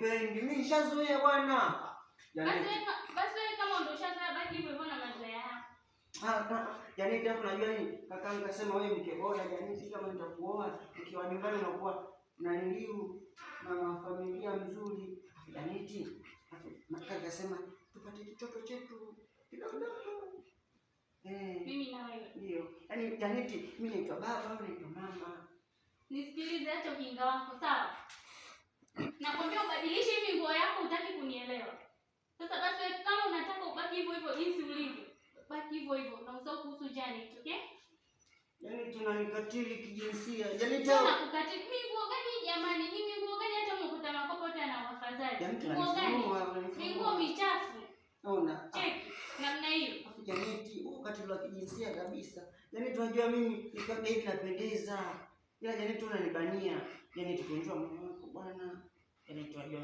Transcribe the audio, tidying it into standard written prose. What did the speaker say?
sipendi. Mimi nishazoea bwana. Basi kama ndio ushazoea baki hivyo na mazoea. Janeti hapo unajua nini? Kaka nikasema wewe mke bora Janeti, kama nitakuoa ukiwa nyumbani unakuwa na niliu na familia mzuri. Janeti, kaka akasema tupate kitoto chetu kidogo. Mimi na wewe. Ndio. Yaani Janeti, mimi naitwa baba, wewe unaitwa mama. Nisikilize hata ujinga wako, sawa? Nakwambia ubadilishe hivi nguo yako, hutaki kunielewa. Sasa basi kama unataka ubaki hivyo hivyo jinsi ulivyo, baki hivyo hivyo na usahau kuhusu Janet, okay? Yaani tunanikatili kijinsia. Janet tunakukatili. Mimi nguo gani jamani? Mimi nguo gani hata umekuta makopo hata na wafadhali? Nguo gani? Nguo michafu. Ona. Cheki. Namna hiyo. Janeti, wakati wa kijinsia kabisa. Janeti unajua mimi nikiambia hivi napendeza. Ila Janeti unanibania. Janeti tunajua mama wako bwana. Janeti unajua